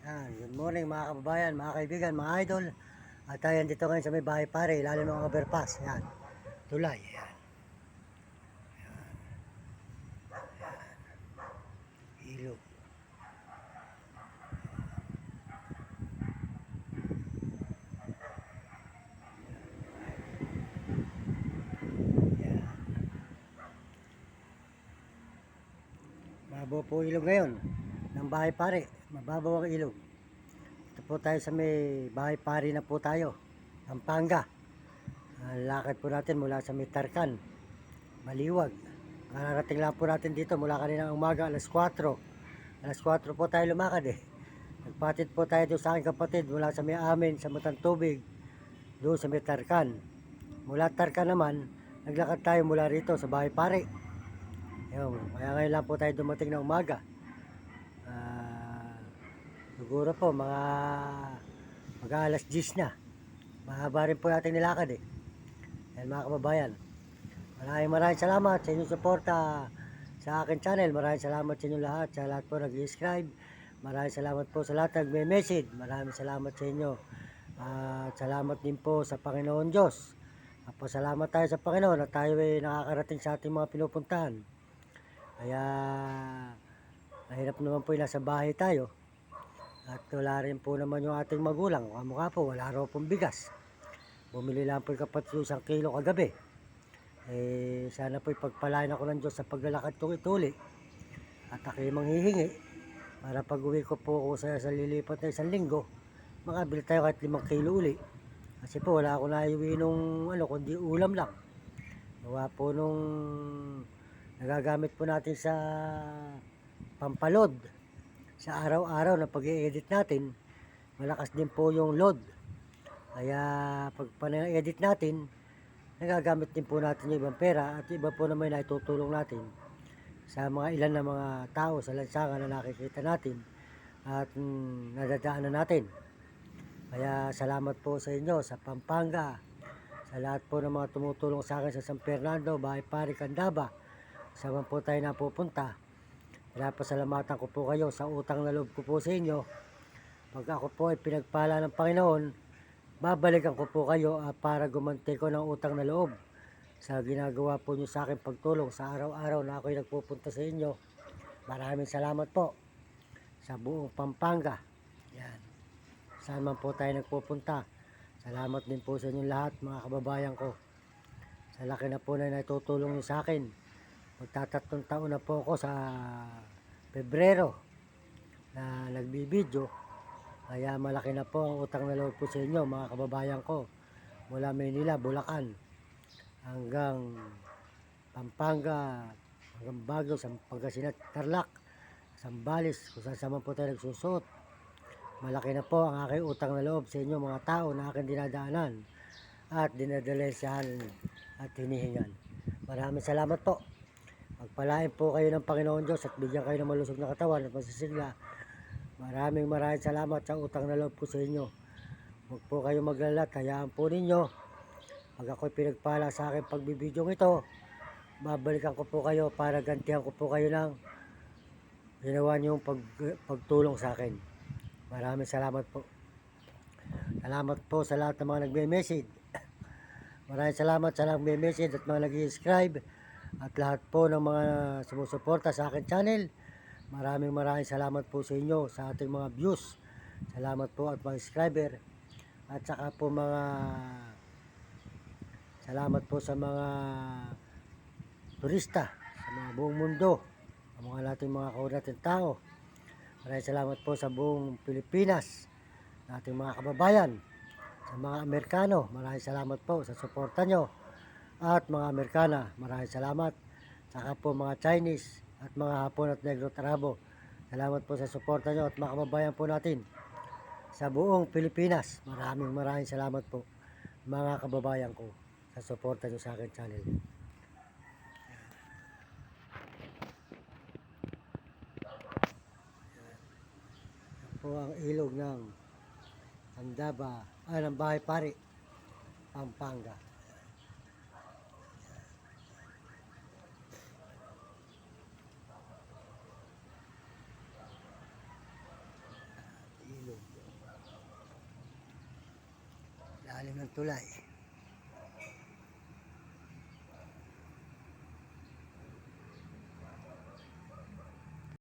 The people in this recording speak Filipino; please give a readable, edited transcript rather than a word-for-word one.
Good morning mga kababayan, mga kaibigan, mga idol. At tayo dito ngayon sa may bahay pare, ilalim ng overpass. Yan, tulay. Yan, ilog. Yan. Mababaw po ilog ngayon ng bahay pare. Mababaw ang ilog. Ito po tayo sa may bahay pare na po tayo. Pampanga. Lakad po natin mula sa may Tarkan. Maliwag. Kararating lang po natin dito mula kanina umaga, alas 4. Alas 4 po tayo lumakad eh. Nagpatid po tayo doon sa aking kapatid mula sa may amin sa Matang Tubig doon sa may Tarkan. Mula Tarkan naman, naglakad tayo mula rito sa bahay pare. Yun, kaya ngayon lang po tayo dumating na umaga. Siguro po mga alas 10 na. Mahaba rin po natin nilakad eh. Yan mga kababayan. Maraming salamat sa inyong suporta sa akin channel. Maraming salamat sa inyong lahat. Sa lahat po nag-subscribe. Maraming salamat po sa lahat nagme-message. Maraming salamat sa inyo. At salamat din po sa Panginoon Diyos. Salamat tayo sa Panginoon at tayo ay nakakarating sa ating mga pinupuntahan. Kaya mahirap naman po yung nasa bahay tayo. At wala rin po naman yung ating magulang. Kamukha po, wala raw pong bigas. Bumili lang po yung kapatid 1 kilo kagabi. Sana po ipagpalain ako ng Diyos sa paglalakad kong ituli. At ako'y manghihingi para pag uwi ko po ako sa lilipat na 1 linggo, makabili tayo kahit 5 kilo uli. Kasi po wala ako naiuwi nung kundi ulam lang. Gawa po nung nagagamit po natin sa pampalod. Sa araw-araw na pag-i-edit natin, malakas din po yung load. Kaya pag pan-edit natin, nagagamit din po natin yung ibang pera at iba po naman na itutulong natin sa mga ilan na mga tao sa lansangan na nakikita natin at nadadaanan natin. Kaya salamat po sa inyo sa Pampanga, sa lahat po ng mga tumutulong sa akin sa San Fernando, Bahay Pare, Candaba. Saan po tayo napupunta. Pinapasalamatan ko po kayo sa utang na loob ko po sa inyo. Pag ako po ay pinagpala ng Panginoon, babalikan ko po kayo para gumanti ko ng utang na loob sa ginagawa po nyo sa akin pagtulong sa araw-araw na ako'y nagpupunta sa inyo. Maraming salamat po sa buong Pampanga. Yan. Saan man po tayo nagpupunta. Salamat din po sa inyong lahat mga kababayan ko. Sa laki na po na natutulong nyo sa akin. Magtatatlong taon na po ako sa Pebrero na nagbibideo. Kaya malaki na po ang utang na loob po sa inyo mga kababayan ko. Mula Maynila, Bulacan hanggang Pampanga, hanggang Baguio, Pangasinan, Tarlac, Zambales, kung saan po tayo nagsusot. Malaki na po ang aking utang na loob sa inyo mga tao na aking dinadaanan at dinadalensyahan at hinihingan. Maraming salamat po. Magpalain po kayo ng Panginoon Diyos at bigyan kayo ng malusog na katawan at masisigla. Maraming salamat sa utang na loob po sa inyo. Huwag po kayo maglala, hayaan po ninyo. Pag ako'y pinagpala sa akin pagbibidyong ito, babalikan ko po kayo para gantihan ko po kayo ng ginawa niyong pagtulong sa akin. Maraming salamat po. Salamat po sa lahat ng mga nagme-message. Maraming salamat sa lahat ng nagme-message at mga nag-subscribe at lahat po ng mga sumusuporta sa akin channel. Maraming salamat po sa inyo sa ating mga views. Salamat po at mga subscriber. At saka po salamat po sa mga turista sa mga buong mundo, ang mga nating mga kaunatang tao. Maraming salamat po sa buong Pilipinas, nating mga kababayan, sa mga Amerikano. Maraming salamat po sa suporta nyo. At mga Amerikana, maraming salamat. Saka po mga Chinese at mga Hapon at Negro at Arabo. Salamat po sa suporta nyo at mga kababayan po natin sa buong Pilipinas. Maraming salamat po mga kababayan ko sa suporta nyo sa akin channel. Yan po ang ilog ng Candaba, ng Bahay Pare, Pampanga. Lalim ng tulay.